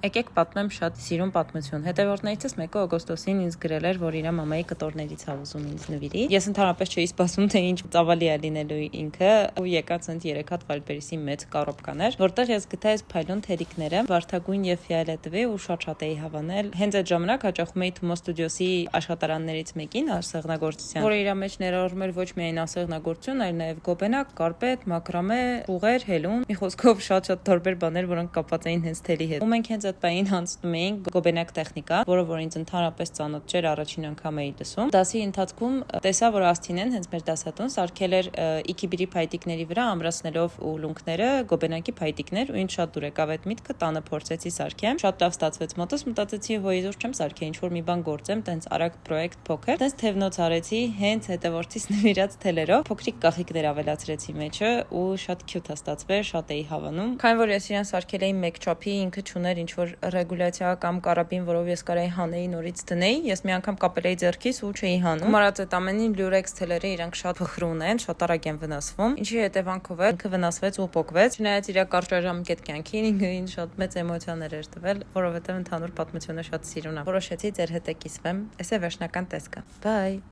Եկեք պատմեմ շատ սիրուն պատմություն։ Հետևորդներիցս մեկը օգոստոսին ինձ գրել էր, որ իր մամայի կտորներից ա ուզում ինձ նվիրի։ Ես ընդհանրապես չէի սպասում, թե ինչ ծավալի է լինելու ինքը, ու եկած ընդ 3 հատ Վայլբերիսի մեծ կառոպկաներ, որտեղ ես գտա այս փայլուն թերիկները, վարդագույն եւ ֆիոլետովի ու շատ էի հավանել։ Հենց այդ ժամանակ հաճախում էի Թումո ստուդիոսի աշխատարաններից մեկին, ասեղնագործության, որը իր մեջ ներառում էր ոչ միայն ասեղնագործություն, այլ նաեւ գոբենակ, կարպետ, մակրամե, ուղեր, հելուն, մի խոսքով շատ տարբեր բաներ, որոնք կապված էին հենց թելի հետ։ Ու մենք հենց այդ պահին հանձնում էինք գոբենակ տեխնիկա, որը որ ինձ ընդհանրապես ծանոթ չէր, առաջին անգամ էի լսում։ Դասի ընթացքում տեսա, որ Ասթինեն հենց մեր դասատուն սարքել էր իքիբիրի փայտիկների վրա ամրացնելով ուլունքները գոբենակի փայտիկներ, ու ինձ շատ դուր եկավ այդ միտքը, տանը փորձեցի սարքեմ։ Շատ լավ ստացվեց մոտս, մտածեցի հոյիզուր չեմ սարքել, ինչ որ մի բան գործեմ, տենց արագ պրոյեկտ փոքր։ Տենց թևնոց արեցի հենց հետևորդից նվիրած թելերով, փոքրիկ կախիկներ ավելացրեցի մեջը ու շատ քյութ է ստացվել, շատ էի հավանում։ Քանի որ ես իրան սարքել էի մեկ չափի, ինքը չուներ ինչ որ ռեգուլյացիա կամ կարաբին, որով ես կարայի հանեի նորից դնեի, ես մի անգամ կապել էի ձեռքիս ու չէի հանում։ Գումարած այդ ամենին լյուրեքս թելերը իրանք շատ փխրուն են, շատ արագ են վնասվում, ինչի հետևանքով է ինքը վնասվեց ու պոկվեց։ Չնայած իր կարճաժամկետ կյանքին ինքը ինձ շատ մեծ էմոցիաներ էր տվել, որովհետև ընդհանուր պատմությունը շատ սիրուն է։ Որոշեցի ձեր հետ է կիսվեմ, էսե վերջնական տեսքը։ Bye։